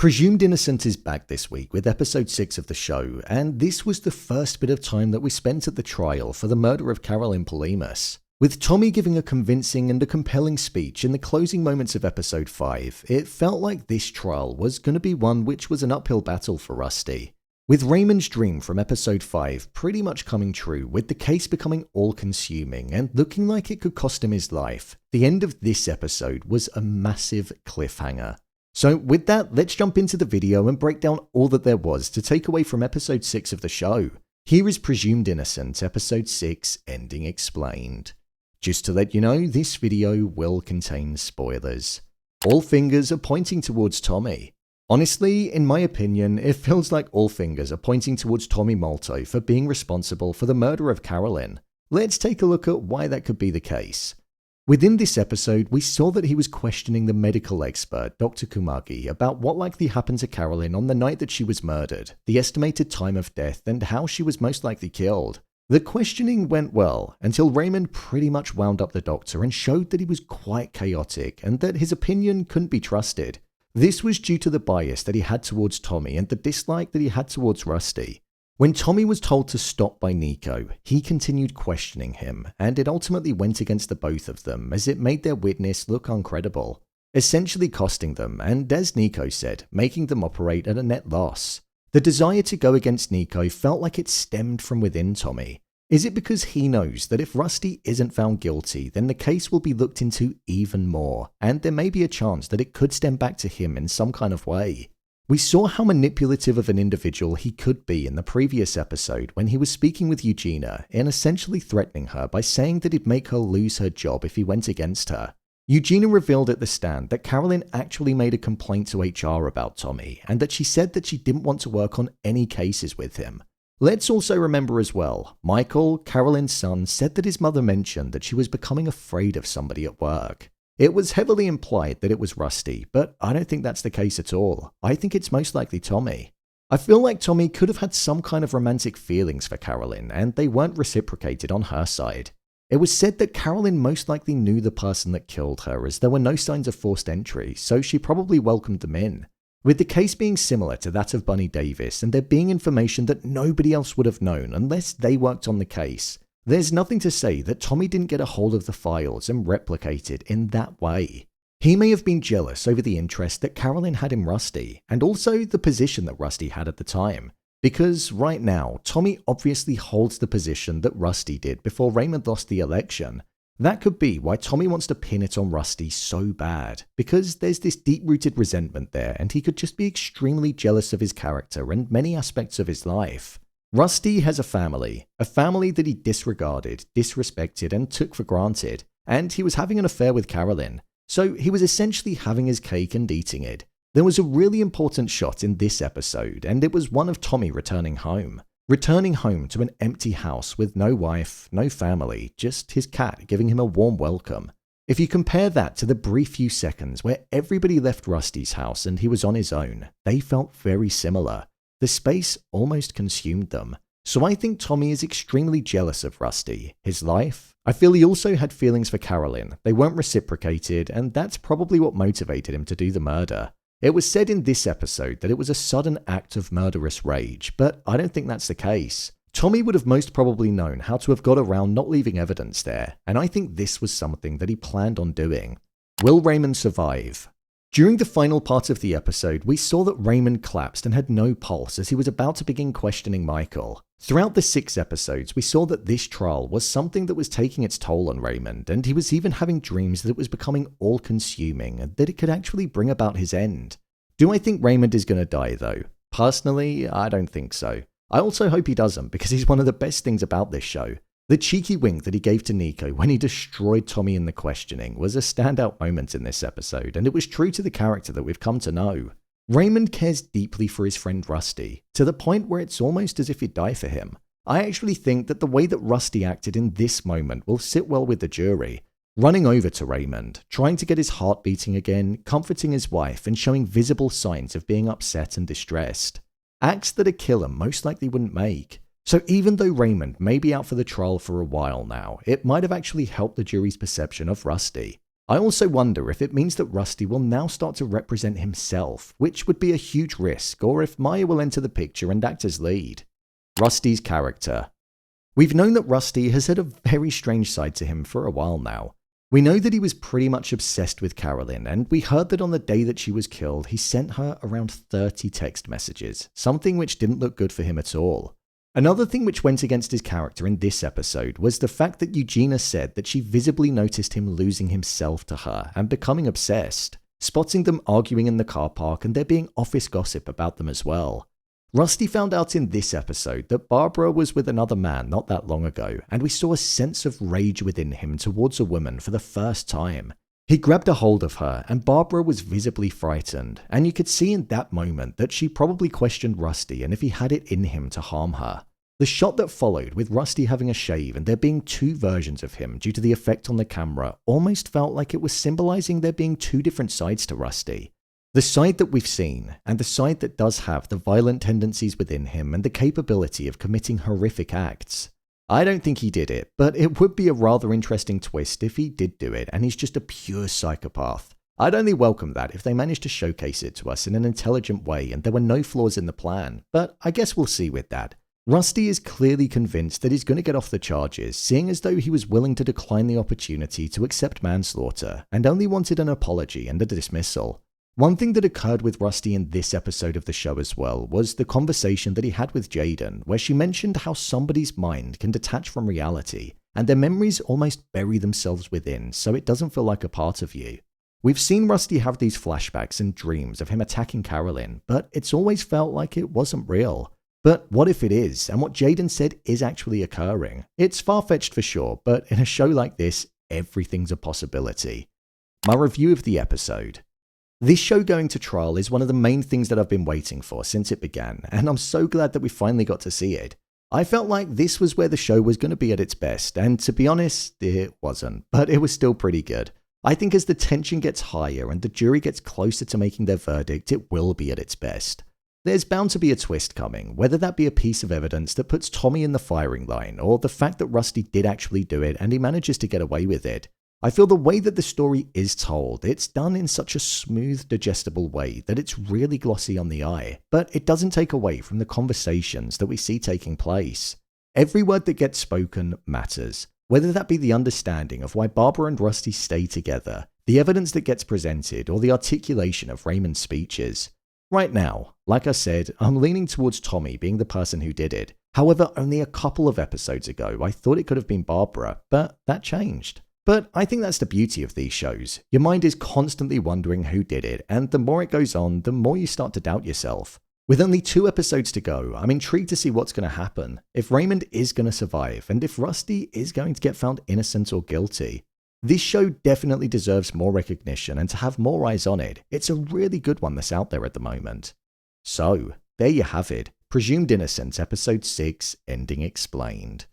Presumed Innocent is back this week with episode 6 of the show, and this was the first bit of time that we spent at the trial for the murder of Carolyn Polhemus. With Tommy giving a convincing and a compelling speech in the closing moments of episode 5, it felt like this trial was going to be one which was an uphill battle for Rusty. With Raymond's dream from episode 5 pretty much coming true, with the case becoming all-consuming and looking like it could cost him his life, the end of this episode was a massive cliffhanger. So with that, let's jump into the video and break down all that there was to take away from episode 6 of the show. Here is Presumed Innocent, episode 6, Ending Explained. Just to let you know, this video will contain spoilers. All fingers are pointing towards Tommy. Honestly, in my opinion, it feels like all fingers are pointing towards Tommy Molto for being responsible for the murder of Carolyn. Let's take a look at why that could be the case. Within this episode, we saw that he was questioning the medical expert, Dr. Kumagi, about what likely happened to Carolyn on the night that she was murdered, the estimated time of death, and how she was most likely killed. The questioning went well, until Raymond pretty much wound up the doctor and showed that he was quite chaotic and that his opinion couldn't be trusted. This was due to the bias that he had towards Tommy and the dislike that he had towards Rusty. When Tommy was told to stop by Nico, he continued questioning him, and it ultimately went against the both of them as it made their witness look uncredible, essentially costing them, and as Nico said, making them operate at a net loss. The desire to go against Nico felt like it stemmed from within Tommy. Is it because he knows that if Rusty isn't found guilty, then the case will be looked into even more, and there may be a chance that it could stem back to him in some kind of way? We saw how manipulative of an individual he could be in the previous episode when he was speaking with Eugenia and essentially threatening her by saying that he'd make her lose her job if he went against her. Eugenia revealed at the stand that Carolyn actually made a complaint to HR about Tommy and that she said that she didn't want to work on any cases with him. Let's also remember as well, Michael, Carolyn's son, said that his mother mentioned that she was becoming afraid of somebody at work. It was heavily implied that it was Rusty, but I don't think that's the case at all. I think it's most likely Tommy. I feel like Tommy could have had some kind of romantic feelings for Carolyn, and they weren't reciprocated on her side. It was said that Carolyn most likely knew the person that killed her, as there were no signs of forced entry, so she probably welcomed them in. With the case being similar to that of Bunny Davis, and there being information that nobody else would have known unless they worked on the case, there's nothing to say that Tommy didn't get a hold of the files and replicate it in that way. He may have been jealous over the interest that Carolyn had in Rusty, and also the position that Rusty had at the time. Because right now, Tommy obviously holds the position that Rusty did before Raymond lost the election. That could be why Tommy wants to pin it on Rusty so bad, because there's this deep-rooted resentment there and he could just be extremely jealous of his character and many aspects of his life. Rusty has a family that he disregarded, disrespected, and took for granted, and he was having an affair with Carolyn, so he was essentially having his cake and eating it. There was a really important shot in this episode, and it was one of Tommy returning home to an empty house with no wife, no family, just his cat giving him a warm welcome. If you compare that to the brief few seconds where everybody left Rusty's house and he was on his own, they felt very similar. The space almost consumed them. So I think Tommy is extremely jealous of Rusty, his life. I feel he also had feelings for Carolyn. They weren't reciprocated, and that's probably what motivated him to do the murder. It was said in this episode that it was a sudden act of murderous rage, but I don't think that's the case. Tommy would have most probably known how to have got around not leaving evidence there, and I think this was something that he planned on doing. Will Raymond survive? During the final part of the episode, we saw that Raymond collapsed and had no pulse as he was about to begin questioning Michael. Throughout the 6 episodes, we saw that this trial was something that was taking its toll on Raymond, and he was even having dreams that it was becoming all-consuming and that it could actually bring about his end. Do I think Raymond is going to die though? Personally, I don't think so. I also hope he doesn't, because he's one of the best things about this show. The cheeky wink that he gave to Nico when he destroyed Tommy in the questioning was a standout moment in this episode, and it was true to the character that we've come to know. Raymond cares deeply for his friend Rusty, to the point where it's almost as if he'd die for him. I actually think that the way that Rusty acted in this moment will sit well with the jury. Running over to Raymond, trying to get his heart beating again, comforting his wife, and showing visible signs of being upset and distressed. Acts that a killer most likely wouldn't make. So even though Raymond may be out for the trial for a while now, it might have actually helped the jury's perception of Rusty. I also wonder if it means that Rusty will now start to represent himself, which would be a huge risk, or if Maya will enter the picture and act as lead. Rusty's character. We've known that Rusty has had a very strange side to him for a while now. We know that he was pretty much obsessed with Carolyn, and we heard that on the day that she was killed, he sent her around 30 text messages, something which didn't look good for him at all. Another thing which went against his character in this episode was the fact that Eugenia said that she visibly noticed him losing himself to her and becoming obsessed, spotting them arguing in the car park and there being office gossip about them as well. Rusty found out in this episode that Barbara was with another man not that long ago, and we saw a sense of rage within him towards a woman for the first time. He grabbed a hold of her, and Barbara was visibly frightened, and you could see in that moment that she probably questioned Rusty and if he had it in him to harm her. The shot that followed, with Rusty having a shave and there being two versions of him due to the effect on the camera, almost felt like it was symbolizing there being two different sides to Rusty. The side that we've seen, and the side that does have the violent tendencies within him and the capability of committing horrific acts. I don't think he did it, but it would be a rather interesting twist if he did do it and he's just a pure psychopath. I'd only welcome that if they managed to showcase it to us in an intelligent way and there were no flaws in the plan, but I guess we'll see with that. Rusty is clearly convinced that he's going to get off the charges, seeing as though he was willing to decline the opportunity to accept manslaughter and only wanted an apology and a dismissal. One thing that occurred with Rusty in this episode of the show as well was the conversation that he had with Jaden, where she mentioned how somebody's mind can detach from reality and their memories almost bury themselves within, so it doesn't feel like a part of you. We've seen Rusty have these flashbacks and dreams of him attacking Carolyn, but it's always felt like it wasn't real. But what if it is, and what Jaden said is actually occurring? It's far-fetched for sure, but in a show like this, everything's a possibility. My review of the episode. This show going to trial is one of the main things that I've been waiting for since it began, and I'm so glad that we finally got to see it. I felt like this was where the show was going to be at its best, and to be honest, it wasn't, but it was still pretty good. I think as the tension gets higher and the jury gets closer to making their verdict, it will be at its best. There's bound to be a twist coming, whether that be a piece of evidence that puts Tommy in the firing line, or the fact that Rusty did actually do it and he manages to get away with it. I feel the way that the story is told, it's done in such a smooth, digestible way that it's really glossy on the eye, but it doesn't take away from the conversations that we see taking place. Every word that gets spoken matters, whether that be the understanding of why Barbara and Rusty stay together, the evidence that gets presented, or the articulation of Raymond's speeches. Right now, like I said, I'm leaning towards Tommy being the person who did it. However, only a couple of episodes ago, I thought it could have been Barbara, but that changed. But I think that's the beauty of these shows. Your mind is constantly wondering who did it, and the more it goes on, the more you start to doubt yourself. With only 2 episodes to go, I'm intrigued to see what's going to happen, if Raymond is going to survive, and if Rusty is going to get found innocent or guilty. This show definitely deserves more recognition and to have more eyes on it. It's a really good one that's out there at the moment. So, there you have it. Presumed Innocence, Episode 6, Ending Explained.